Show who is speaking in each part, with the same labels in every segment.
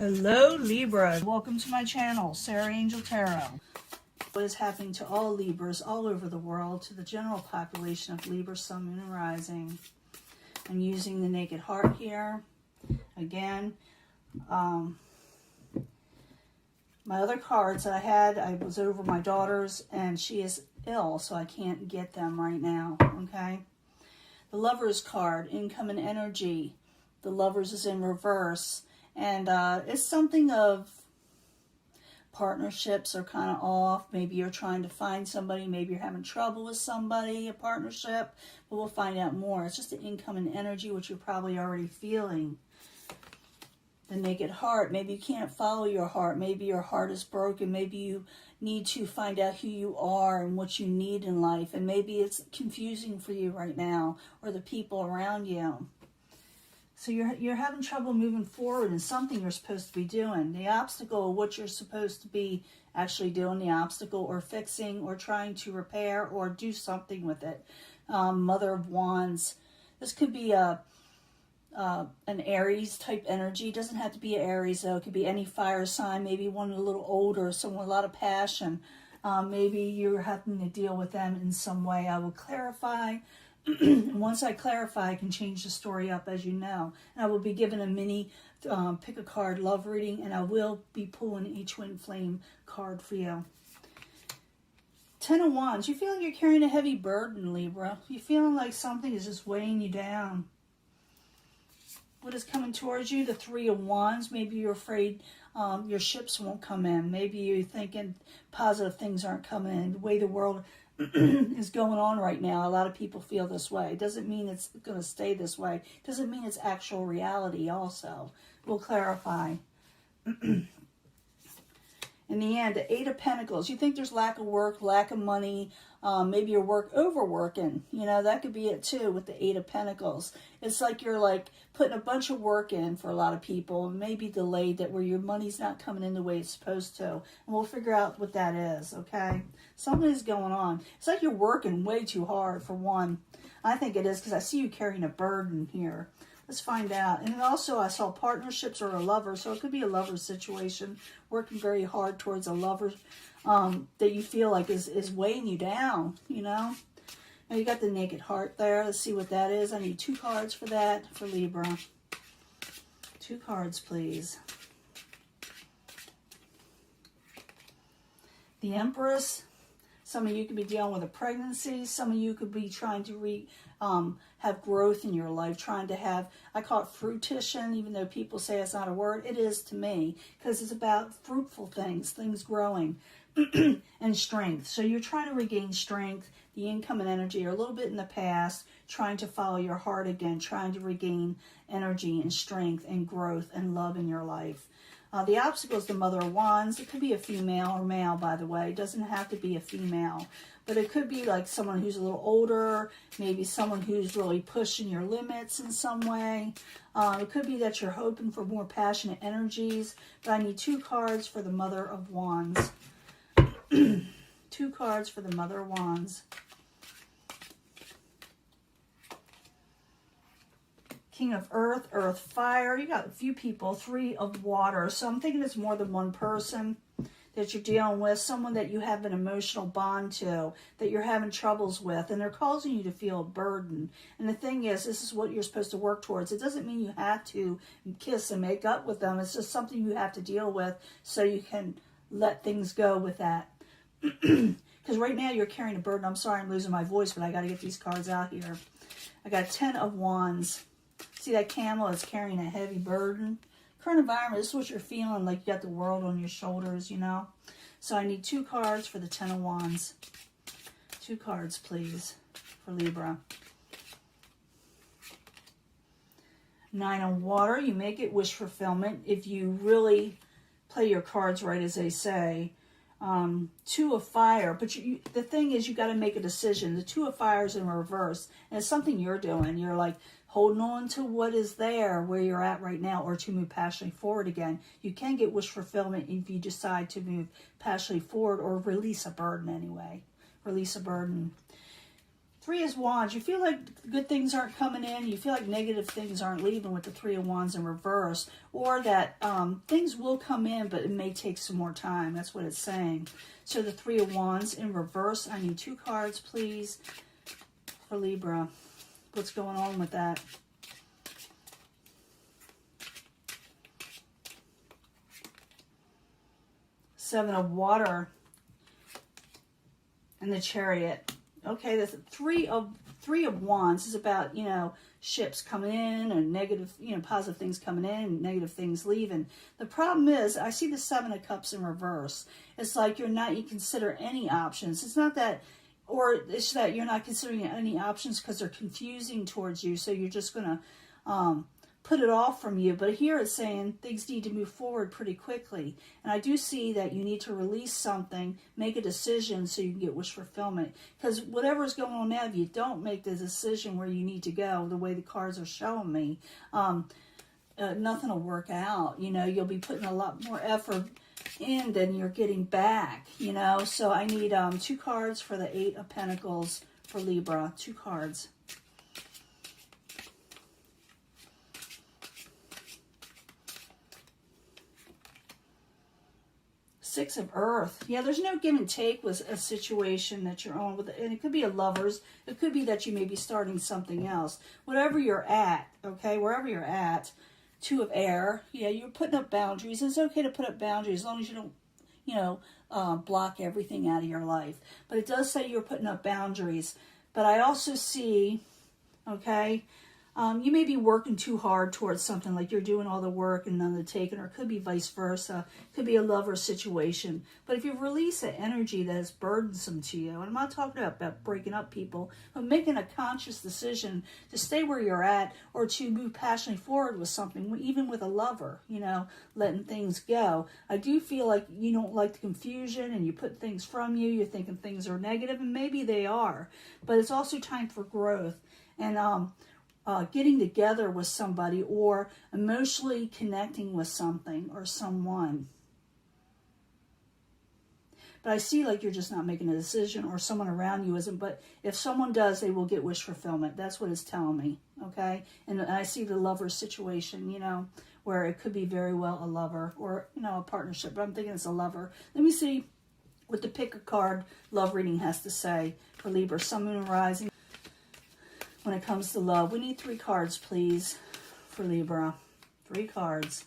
Speaker 1: Hello Libra, welcome to my channel, Sarah Angel Tarot. What is happening to all Libras all over the world, to the general population of Libra, Sun, Moon, and Rising. I'm using the Naked Heart here. Again, my other cards I had, I was over my daughter's and she is ill, so I can't get them right now, okay? The Lovers card, income and energy. The Lovers is in reverse. And it's something of partnerships are kind of off. Maybe you're trying to find somebody. Maybe you're having trouble with somebody, a partnership. But we'll find out more. It's just the income and energy, which you're probably already feeling. The Naked Heart. Maybe you can't follow your heart. Maybe your heart is broken. Maybe you need to find out who you are and what you need in life. And maybe it's confusing for you right now, or the people around you. So you're having trouble moving forward in something you're supposed to be doing. The obstacle, what you're supposed to be actually doing, the obstacle, or fixing, or trying to repair, or do something with it. Mother of Wands. This could be an Aries type energy. It doesn't have to be Aries though. It could be any fire sign. Maybe one a little older, someone with a lot of passion. Maybe you're having to deal with them in some way. I will clarify. Once I clarify, I can change the story up, as you know. And I will be given a mini pick a card love reading, and I will be pulling a twin flame card for you. 10 of Wands. You feel like you're carrying a heavy burden, Libra. You're feeling like something is just weighing you down. What is coming towards you? The 3 of Wands. Maybe you're afraid your ships won't come in. Maybe you're thinking positive things aren't coming in. The way the world is going on right now, a lot of people feel this way. It doesn't mean it's going to stay this way. It doesn't mean it's actual reality also. We'll clarify. In the end, the 8 of Pentacles. You think there's lack of work, lack of money. Maybe you're overworking. You know, that could be it too with the 8 of Pentacles. It's like you're like putting a bunch of work in for a lot of people. Maybe delayed, that where your money's not coming in the way it's supposed to. And we'll figure out what that is, okay? Something is going on. It's like you're working way too hard for one. I think it is because I see you carrying a burden here. Let's find out. And also I saw partnerships or a lover. So it could be a lover situation. Working very hard towards a lover that you feel like is weighing you down, you know. Now you got the Naked Heart there. Let's see what that is. I need 2 cards for that, for Libra. 2 cards, please. The Empress. Some of you could be dealing with a pregnancy. Some of you could be trying to have growth in your life, trying to have, I call it fruition, even though people say it's not a word. It is to me, because it's about fruitful things growing, and strength. So you're trying to regain strength. The income and energy are a little bit in the past, trying to follow your heart again, trying to regain energy and strength and growth and love in your life. The obstacle is the Mother of Wands. It could be a female or male, by the way. It doesn't have to be a female. But it could be like someone who's a little older, maybe someone who's really pushing your limits in some way. It could be that you're hoping for more passionate energies. But I need 2 cards for the Mother of Wands. 2 cards for the Mother of Wands. King of Earth, Earth, Fire. You got a few people. 3 of Water. So I'm thinking it's more than one person that you're dealing with. Someone that you have an emotional bond to, that you're having troubles with. And they're causing you to feel a burden. And the thing is, this is what you're supposed to work towards. It doesn't mean you have to kiss and make up with them. It's just something you have to deal with so you can let things go with that. Because right now you're carrying a burden. I'm sorry I'm losing my voice, but I got to get these cards out here. I got 10 of Wands. See that camel is carrying a heavy burden. Current environment, this is what you're feeling, like you got the world on your shoulders, you know. So I need 2 cards for the 10 of Wands. 2 cards, please, for Libra. 9 of Water, you make it wish fulfillment if you really play your cards right, as they say. 2 of Fire, but the thing is, you got to make a decision. The 2 of Fire is in reverse, and it's something you're doing. You're like holding on to what is there, where you're at right now, or to move passionately forward again. You can get wish fulfillment if you decide to move passionately forward or release a burden anyway. Release a burden. Three of Wands, you feel like good things aren't coming in. You feel like negative things aren't leaving with the Three of Wands in reverse. Or that things will come in, but it may take some more time. That's what it's saying. So the Three of Wands in reverse. I need 2 cards, please, for Libra. What's going on with that? Seven of Water and the Chariot. Okay, the three of Wands is about, you know, ships coming in and negative, you know, positive things coming in and negative things leaving. The problem is, I see the Seven of Cups in reverse. It's like you consider any options. It's not that, or it's that you're not considering any options because they're confusing towards you. So you're just going to put it off from you. But here it's saying things need to move forward pretty quickly. And I do see that you need to release something, make a decision so you can get wish fulfillment. Because whatever's going on now, if you don't make the decision where you need to go, the way the cards are showing me, nothing will work out. You know, you'll be putting a lot more effort in than you're getting back, you know. So I need 2 cards for the Eight of Pentacles for Libra. 2 cards. Six of Earth. Yeah, there's no give and take with a situation that you're on with, and it could be a lover's. It could be that you may be starting something else. Whatever you're at, okay, wherever you're at. 2 of Air. Yeah, you're putting up boundaries. It's okay to put up boundaries as long as you don't, you know, block everything out of your life. But it does say you're putting up boundaries. But I also see, okay, you may be working too hard towards something, like you're doing all the work and none of the taking, or it could be vice versa. It could be a lover situation. But if you release an energy that is burdensome to you, and I'm not talking about breaking up people, but making a conscious decision to stay where you're at or to move passionately forward with something, even with a lover, you know, letting things go. I do feel like you don't like the confusion and you put things from you. You're thinking things are negative, and maybe they are. But it's also time for growth. And getting together with somebody or emotionally connecting with something or someone. But I see like you're just not making a decision, or someone around you isn't. But if someone does, they will get wish fulfillment. That's what it's telling me, okay? And I see the lover situation, you know, where it could be very well a lover or, you know, a partnership. But I'm thinking it's a lover. Let me see what the pick a card love reading has to say for Libra, Sun, Moon, and Rising. When it comes to love, we need 3 cards, please, for Libra. 3 cards.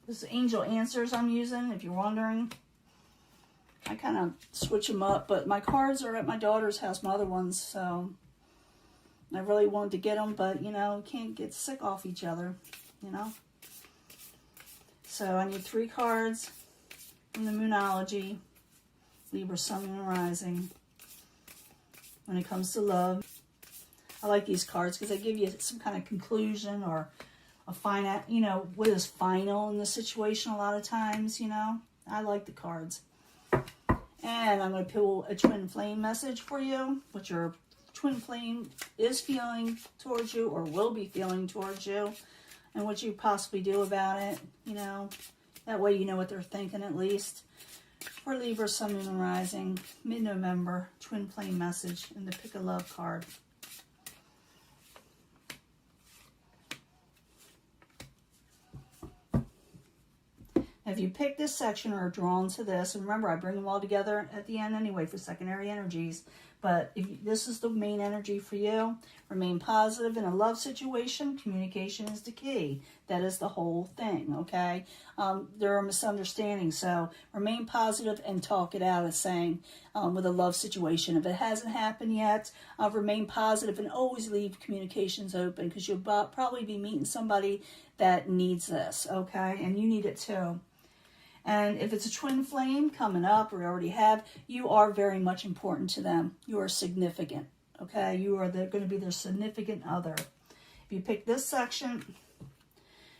Speaker 1: This is angel answers I'm using, if you're wondering. I kind of switch them up, but my cards are at my daughter's house, my other ones, so I really wanted to get them, but, you know, can't get sick off each other, you know. So I need 3 cards from the Moonology, Libra, Sun, Moon, and Rising. When it comes to love, I like these cards because they give you some kind of conclusion or a final, you know, what is final in the situation a lot of times, you know. I like the cards. And I'm going to pull a twin flame message for you, what your twin flame is feeling towards you or will be feeling towards you, and what you possibly do about it, you know. That way you know what they're thinking at least. For Libra, Sun, Moon, and Rising, mid-November, twin flame message, and the pick a love card. If you pick this section or are drawn to this, and remember I bring them all together at the end anyway for secondary energies, but if this is the main energy for you, remain positive in a love situation. Communication is the key. That is the whole thing, okay? There are misunderstandings, so remain positive and talk it out, as saying, with a love situation. If it hasn't happened yet, remain positive and always leave communications open, because you'll probably be meeting somebody that needs this, okay? And you need it too. And if it's a twin flame coming up or already have, you are very much important to them. You are significant, okay? You are going to be their significant other. If you pick this section,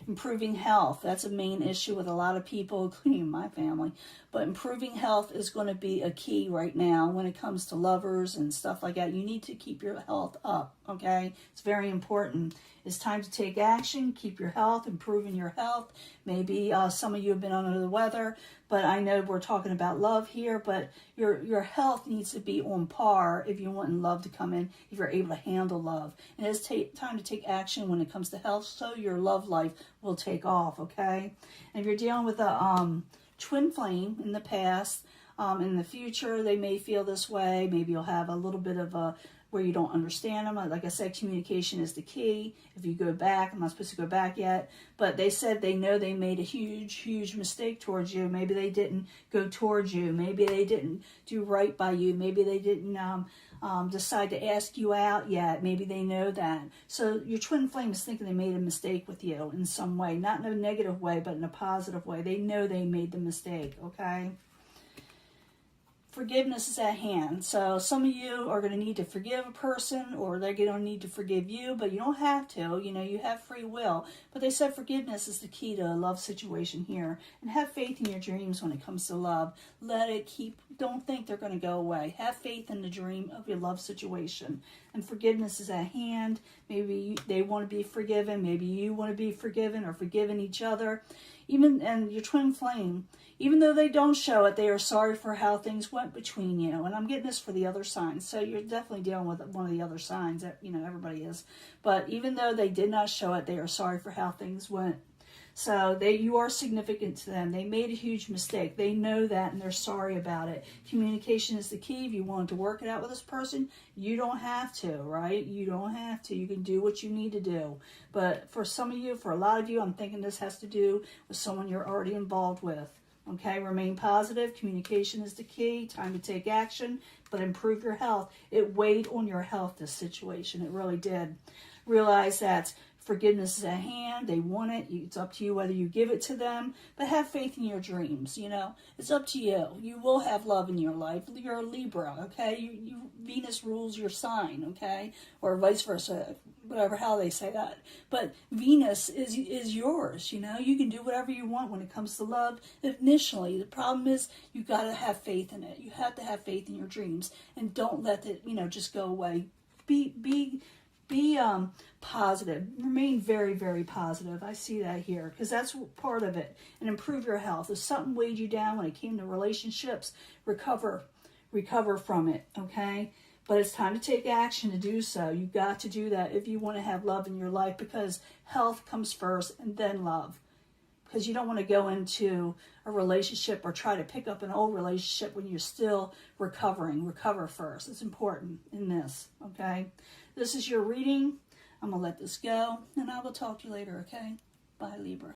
Speaker 1: improving health, that's a main issue with a lot of people, including my family. But improving health is going to be a key right now when it comes to lovers and stuff like that. You need to keep your health up, okay? It's very important. It's time to take action, keep your health, improving your health. Maybe some of you have been under the weather, but I know we're talking about love here, but your health needs to be on par if you want love to come in, if you're able to handle love. And it's time to take action when it comes to health, so your love life will take off, okay? And if you're dealing with a twin flame in the past, in the future, they may feel this way. Maybe you'll have a little bit of a where you don't understand them. Like I said, communication is the key. If you go back, I'm not supposed to go back yet, but they said they know they made a huge mistake towards you. Maybe they didn't go towards you. Maybe they didn't do right by you. Maybe they didn't decide to ask you out yet. Maybe they know that. So your twin flame is thinking they made a mistake with you in some way, not in a negative way, but in a positive way. They know they made the mistake, okay? Forgiveness is at hand. So some of you are going to need to forgive a person, or they're going to need to forgive you, but you don't have to. You know, you have free will. But they said forgiveness is the key to a love situation here. And have faith in your dreams when it comes to love. Let it keep, don't think they're going to go away. Have faith in the dream of your love situation. And forgiveness is at hand. Maybe they want to be forgiven. Maybe you want to be forgiven or forgiven each other. And your twin flame, even though they don't show it, they are sorry for how things went between you. And I'm getting this for the other signs. So you're definitely dealing with one of the other signs. You know, everybody is. But even though they did not show it, they are sorry for how things went. So you are significant to them. They made a huge mistake. They know that, and they're sorry about it. Communication is the key. If you want to work it out with this person, you don't have to, right? You don't have to. You can do what you need to do. But for some of you, for a lot of you, I'm thinking this has to do with someone you're already involved with. Okay, remain positive. Communication is the key. Time to take action, but improve your health. It weighed on your health, this situation. It really did. Realize that forgiveness is at hand. They want it. It's up to you whether you give it to them. But have faith in your dreams, you know. It's up to you. You will have love in your life. You're a Libra, okay? Venus rules your sign, okay? Or vice versa, whatever, how they say that. But Venus is yours, you know. You can do whatever you want when it comes to love. Initially, the problem is you got to have faith in it. You have to have faith in your dreams. And don't let it, just go away. Be positive. Remain very, very positive. I see that here because that's part of it. And improve your health. If something weighed you down when it came to relationships, recover from it, okay? But it's time to take action to do so. You've got to do that if you want to have love in your life, because health comes first and then love. Because you don't want to go into a relationship or try to pick up an old relationship when you're still recovering. Recover first. It's important in this, okay? This is your reading. I'm going to let this go, and I will talk to you later, okay? Bye, Libra.